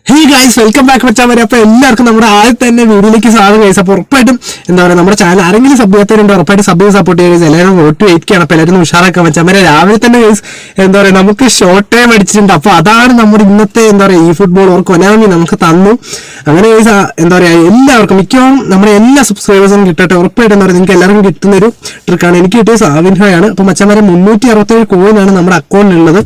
Hey guys, welcome back മച്ചാമാരെ. അപ്പോൾ എല്ലാവർക്കും നമ്മുടെ ആദ്യം തന്നെ വീഡിയോയിലേക്ക് സ്വാഗതം ഗൈസ്. അപ്പോൾ ഉറപ്പായിട്ടും എന്താ പറയുക, നമ്മുടെ ചാനൽ ആരെങ്കിലും സബ് ചെയ്യാത്തവരുണ്ട്, ഉറപ്പായിട്ട് സബ് ചെയ്ത് സപ്പോർട്ട് ചെയ്യുക. എല്ലാവരും വോട്ട് വെയിറ്റ് അപ്പോൾ എല്ലാവരും ഉഷാറാക്കാൻ മച്ചാമാരെ. രാവിലെ തന്നെ ഗൈസ് എന്താ പറയുക, നമുക്ക് ഷോർട്ട് ടൈം അടിച്ചിട്ടുണ്ട്. അപ്പോൾ അതാണ് നമ്മുടെ ഇന്നത്തെ എന്താ പറയുക ഈ ഫുട്ബോൾ ഓർ കൊനാമി നമുക്ക് തന്നു. അങ്ങനെ ഗൈസ് എന്താ പറയുക, എല്ലാവർക്കും മിക്കവാറും നമ്മുടെ എല്ലാ സബ്സ്ക്രൈബേഴ്സിനും കിട്ടട്ടെ. ഉറപ്പായിട്ടും എന്താ പറയുക, നിങ്ങൾക്ക് എല്ലാവർക്കും കിട്ടുന്നൊരു ട്രിക്കാണ്. എനിക്ക് കിട്ടിയ സാവിൻഹോയാണ്. അപ്പോൾ മച്ചാമാരെ 367 കോയിനാണ് നമ്മുടെ അക്കൗണ്ടിലുള്ളത്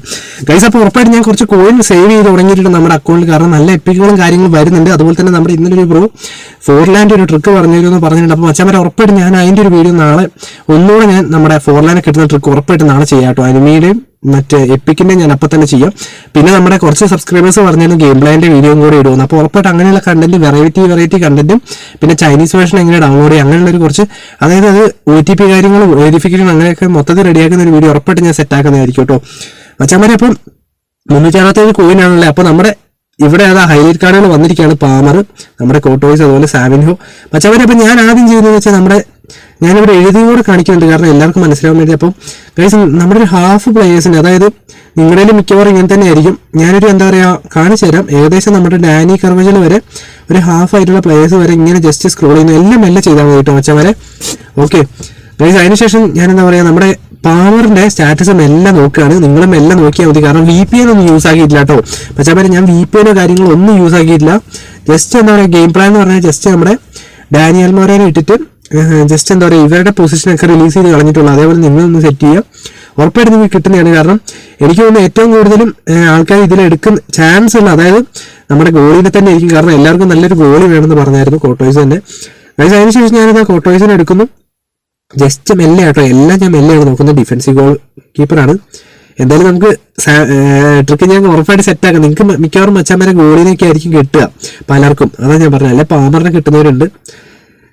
ഗൈസ്. അപ്പോൾ ഉറപ്പായിട്ട് ഞാൻ കുറച്ച് കോയിൻ സേവ് ചെയ്ത് തുടങ്ങിയിട്ടുണ്ട് നമ്മുടെ അക്കൗണ്ടിൽ, കാരണം നല്ല എപ്പിക്കുകളും കാര്യങ്ങളും വരുന്നുണ്ട്. അതുപോലെ തന്നെ നമ്മുടെ ഇന്നലെ ഒരു ഫോർലാൻഡ് ഒരു ട്രിക്ക് പറഞ്ഞിരുന്നു പറഞ്ഞിട്ടുണ്ട്. അപ്പോൾ മച്ചാമാരെ ഉറപ്പായിട്ട് ഞാൻ അതിൻ്റെ ഒരു വീഡിയോ നാളെ ഒന്നുകൂടെ ഞാൻ നമ്മുടെ ഫോർലാൻഡ് കിട്ടുന്ന ട്രിക്ക് ഉറപ്പായിട്ട് നാളെ ചെയ്യാം കേട്ടോ. അനിമയുടെയും മറ്റേ എപ്പിക്കിന്റെ ഞാൻ അപ്പം തന്നെ ചെയ്യാം. പിന്നെ നമ്മുടെ കുറച്ച് സബ്സ്ക്രൈബേഴ്സ് പറഞ്ഞാലും ഗെയിം പ്ലാന്റെ വീഡിയോ കൂടെ ഇടുന്നു. അപ്പോൾ ഉറപ്പായിട്ട് അങ്ങനെയുള്ള കണ്ടന്റ് വെറൈറ്റി കണ്ടന്റും പിന്നെ ചൈനീസ് വേർഷൻ എങ്ങനെ ഡൗൺലോഡ് ചെയ്യാം അങ്ങനെയുള്ള ഒരു കുറച്ച്, അതായത് അത് OTP കാര്യങ്ങളും വെരിഫിക്കേഷൻ അങ്ങനെയൊക്കെ മൊത്തത്തിൽ റെഡിയാക്കുന്ന ഒരു വീഡിയോ ഉറപ്പായിട്ട് ഞാൻ സെറ്റ് ആക്കുന്നതായിരിക്കും കേട്ടോ മച്ചാമാരെ. അപ്പം 367 കോയിനാണല്ലേ. അപ്പോൾ നമ്മുടെ ഇവിടെ അതാ ഹൈലൈറ്റ് കാർഡുകൾ വന്നിരിക്കുകയാണ്. പാമർ, നമ്മുടെ കോട്ടോയ്സ്, അതുപോലെ സാവിൻഹോ മച്ചാമാരെ. അപ്പം ഞാൻ ആദ്യം ചെയ്യുന്നത് വെച്ചാൽ ഞാനിവിടെ എഴുതിയോടെ കാണിക്കുന്നുണ്ട്, കാരണം എല്ലാവർക്കും മനസ്സിലാവാൻ വേണ്ടി. അപ്പം ഗൈസ്, നമ്മുടെ ഒരു ഹാഫ് പ്ലേയേഴ്സിന്, അതായത് നിങ്ങളുടെ മിക്കവാറും ഇങ്ങനെ തന്നെ ആയിരിക്കും. ഞാനൊരു എന്താ പറയുക കാണിച്ചു തരാം. ഏകദേശം നമ്മുടെ ഡാനി കർവജൽ വരെ ഒരു ഹാഫ് ആയിട്ടുള്ള പ്ലേയേഴ്സ് വരെ ഇങ്ങനെ ജസ്റ്റ് സ്ക്രോൾ ചെയ്യുന്നു. എല്ലാം മെല്ലെ ചെയ്താൽ മതി കേട്ടോ മച്ചാമാരെ. ഓക്കെ ഗൈസ്, അതിനുശേഷം ഞാൻ എന്താ പറയുക, നമ്മുടെ പാവറിന്റെ സ്റ്റാറ്റസും എല്ലാം നോക്കുകയാണ്. നിങ്ങളും എല്ലാം നോക്കിയാൽ മതി, കാരണം VPN ഒന്നും യൂസ് ആക്കിയിട്ടില്ല കേട്ടോ മച്ചാമാരെ. ഞാൻ VPN കാര്യങ്ങളോ ഒന്നും യൂസ് ആക്കിയിട്ടില്ല. ജസ്റ്റ് എന്താ പറയുക, ഗെയിം പ്ലാൻ എന്ന് പറഞ്ഞാൽ ജസ്റ്റ് നമ്മുടെ ഡാനിയൽ മോരേനെ ഇട്ടിട്ട് ജസ്റ്റ് എന്താ പറയുക ഇവരുടെ പൊസിഷനൊക്കെ റിലീസ് ചെയ്ത് കളഞ്ഞിട്ടുള്ളൂ. അതേപോലെ നിങ്ങളൊന്ന് സെറ്റ് ചെയ്യുക. ഉറപ്പായിട്ട് നിങ്ങൾക്ക് കിട്ടുന്നതാണ്. കാരണം എനിക്ക് തോന്നുന്നു ഏറ്റവും കൂടുതലും ആൾക്കാർ ഇതിലെടുക്കുന്ന ചാൻസ് ഉള്ള, അതായത് നമ്മുടെ ഗോളിനെ തന്നെ ആയിരിക്കും. കാരണം എല്ലാവർക്കും നല്ലൊരു ഗോളി വേണമെന്ന് പറഞ്ഞായിരുന്നു കോട്ടോയ്സ് തന്നെ. അതിനുശേഷം ഞാനിത് കോട്ടോയ്സിനെ എടുക്കുന്നു. ജസ്റ്റ് മെല്ലെ കേട്ടോ, എല്ലാം ഞാൻ മെല്ലെയാണ് നോക്കുന്നത്. ഡിഫൻസീവ് ഗോൾ കീപ്പറാണ്. എന്തായാലും നമുക്ക് ട്രിക്ക് ഞാൻ ഉറപ്പായിട്ട് സെറ്റാക്കാം. നിങ്ങൾക്ക് മിക്കവാറും മച്ചാമാരെ ഗോളിനൊക്കെ ആയിരിക്കും കിട്ടുക പലർക്കും, അതാണ് ഞാൻ പറഞ്ഞത്. അല്ലെ പാമറിനെ കിട്ടുന്നവരുണ്ട്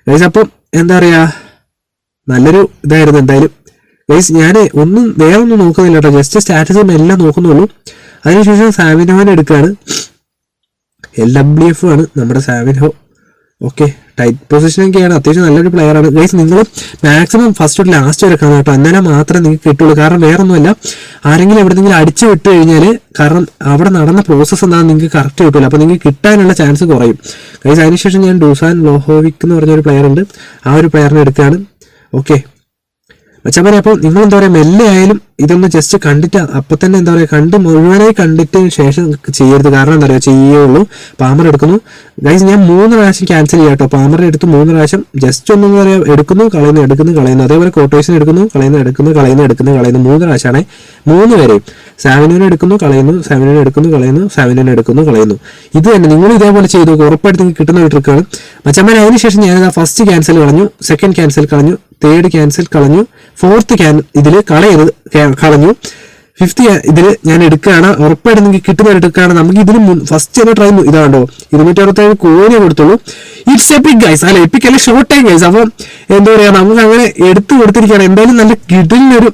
ഗൈസ്. അപ്പം എന്താ പറയുക, നല്ലൊരു ഇതായിരുന്നു എന്തായാലും ഗൈസ്. ഞാൻ വേറെ ഒന്നും നോക്കുന്നില്ല കേട്ടോ, ജസ്റ്റ് സ്റ്റാറ്റസും എല്ലാം നോക്കുന്നുള്ളൂ. അതിനുശേഷം സാവിൻഹോനെ എടുക്കുകയാണ്. LWF ആണ് നമ്മുടെ സാവിൻഹോ. ഓക്കെ, ടൈറ്റ് പൊസിഷനൊക്കെയാണ്, അത്യാവശ്യം നല്ലൊരു പ്ലെയറാണ് ഗൈസ്. നിങ്ങൾ മാക്സിമം ഫസ്റ്റ് തൊട്ട് ലാസ്റ്റ് വരെ കാണാം കേട്ടോ, എന്നാലും മാത്രമേ നിങ്ങൾക്ക് കിട്ടുള്ളൂ. കാരണം വേറെ ഒന്നുമല്ല, ആരെങ്കിലും എവിടെയെങ്കിലും അടിച്ചു വിട്ട് കഴിഞ്ഞാൽ, കാരണം അവിടെ നടന്ന പ്രോസസ്സ് എന്താണെന്ന് നിങ്ങൾക്ക് കറക്റ്റ് കിട്ടില്ല. അപ്പോൾ നിങ്ങൾക്ക് കിട്ടാനുള്ള ചാൻസ് കുറയും ഗൈസ്. അതിനുശേഷം ഞാൻ ഡൂസാൻ ലോഹോവിക് എന്ന് പറഞ്ഞൊരു പ്ലെയർ ഉണ്ട്, ആ ഒരു പ്ലെയറിനെ എടുക്കുകയാണ്. ഓക്കെ മച്ചാമാരെ, അപ്പോൾ നിങ്ങൾ എന്താ പറയുക മെല്ലെ ആയാലും ഇതൊന്ന് ജസ്റ്റ് കണ്ടിട്ട് അപ്പം തന്നെ എന്താ പറയുക മുഴുവനായി കണ്ടിട്ടതിന് ശേഷം ചെയ്യരുത്. കാരണം എന്താ പറയുക ചെയ്യുള്ളൂ. പാമർ എടുക്കുന്നു ഗൈസ്. ഞാൻ 3 പ്രാവശ്യം ക്യാൻസൽ ചെയ്യാം കേട്ടോ. പാമറിനെ എടുത്ത് 3 പ്രാവശ്യം ജസ്റ്റ് ഒന്നും പറയുക എടുക്കുന്നു കളയുന്നു. അതേപോലെ കോട്ടോയ്സിനെ എടുക്കുന്നു കളയുന്നു 3 പ്രാവശ്യമാണ് 3 പേരെയും. സാവിനോനെ എടുക്കുന്നു കളയുന്നു, ഇത് തന്നെ നിങ്ങൾ ഇതേപോലെ ചെയ്തു നോക്കുക. ഉറപ്പായിട്ട് നിങ്ങൾക്ക് കിട്ടുന്ന ഒരു ട്രിക്കാണ് മച്ചാമാരെ. അതിനുശേഷം ഞാനിതാ ഫസ്റ്റ് ക്യാൻസൽ കളഞ്ഞു, സെക്കൻഡ് ക്യാൻസൽ കളഞ്ഞു, തേർഡ് ക്യാൻസൽ കളഞ്ഞു, ഫോർത്ത് ഇതിൽ കളഞ്ഞു, ഫിഫ്ത്ത് ഇതിൽ ഞാൻ എടുക്കുകയാണ്. ഉറപ്പായിട്ട് നിങ്ങൾക്ക് കിട്ടുന്ന ഒരു ട്രിക്കാണ്. നമുക്ക് ഇതിന് ഫസ്റ്റ് തന്നെ ട്രൈ ഇതാണ്ടോ 267 കോയിനെ കൊടുത്തുള്ളൂ. ഇറ്റ്സ് എപ്പിക് ഗൈസ്, അല്ല എപ്പിക് അല്ല, ഷോർട്ട് ടൈം ഗൈസ്. അപ്പം എന്താ പറയുക, നമുക്ക് അങ്ങനെ എടുത്തു കൊടുത്തിരിക്കുകയാണ്. എന്തായാലും നല്ല കിടിലൊരു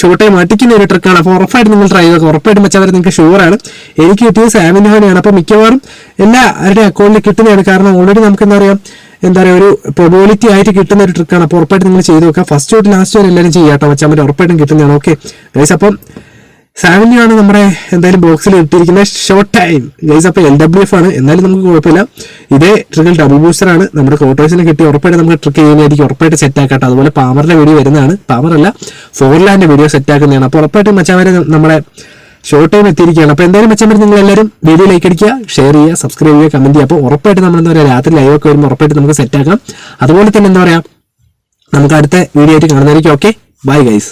ഷോർട്ട് ടൈം അടിക്കുന്ന ഒരു ട്രിക്കാണ്. അപ്പോൾ ഉറപ്പായിട്ട് നിങ്ങൾ ട്രൈ ചെയ്യുക. ഉറപ്പായിട്ട് മച്ചാവരെ നിങ്ങൾക്ക് ഷുവറാണ്. എനിക്ക് കിട്ടിയത് സാവിൻഹോനെയാണ്. അപ്പോൾ മിക്കവാറും എല്ലാവരുടെ അക്കൗണ്ടിൽ കിട്ടുന്നതാണ്. കാരണം ഓൾറെഡി നമുക്ക് എന്താ പറയുക ഒരു പ്രൊബോളിറ്റി ആയിട്ട് കിട്ടുന്ന ഒരു ട്രിക്കാണ്. അപ്പോൾ ഉറപ്പായിട്ട് നിങ്ങൾ ചെയ്ത് നോക്കുക. ഫസ്റ്റ് തൊട്ട് ലാസ്റ്റ് വരെ എല്ലാവരും ചെയ്യാം കേട്ടോ മച്ചാമാരെ, ഉറപ്പായിട്ടും കിട്ടുന്നതാണ്. ഓക്കെ ഗൈസ്, അപ്പം സാവിൻഹോയാണ് നമ്മുടെ എന്തായാലും ബോക്സിൽ ഇട്ടിരിക്കുന്ന ഷോർട്ട് ടൈം ഗൈസ്. അപ്പോൾ LWF ആണ്, എന്നാലും നമുക്ക് കുഴപ്പമില്ല. ഇതേ ട്രിക്കിൽ ഡബിൾ ബൂസ്റ്റർ ആണ്. നമ്മുടെ കോട്ടോയ്സിനെ കിട്ടി ഉറപ്പായിട്ട് നമുക്ക് ട്രിക്ക് ചെയ്യുന്നതായിരിക്കും. ഉറപ്പായിട്ട് സെറ്റ് ആക്കാട്ടോ. അതുപോലെ പാമറിന്റെ വീഡിയോ വരുന്നതാണ്, പാമറല്ല ഫോർലാൻഡ് വീഡിയോ സെറ്റ് ആക്കുന്നതാണ്. അപ്പോൾ ഉറപ്പായിട്ടും മച്ചാമാരെ നമ്മുടെ ഷോർട്ട് ടൈം എത്തിയിരിക്കുകയാണ്. അപ്പോൾ എന്തായാലും മച്ചാമാരെ നിങ്ങൾ എല്ലാവരും വീഡിയോ ലൈക്ക് അടിക്കുക, ഷെയർ ചെയ്യുക, സബ്സ്ക്രൈബ് ചെയ്യുക, കമന്റ് ചെയ്യുക. അപ്പോൾ ഉറപ്പായിട്ട് നമ്മൾ എന്താ പറയുക രാത്രി ലൈവ് ഒക്കെ വരുമ്പോൾ ഉറപ്പായിട്ട് നമുക്ക് സെറ്റ് ആക്കാം. അതുപോലെ തന്നെ എന്താ പറയുക നമുക്ക് അടുത്ത വീഡിയോ ആയിട്ട് കാണുന്നതായിരിക്കും. Okay, bye guys.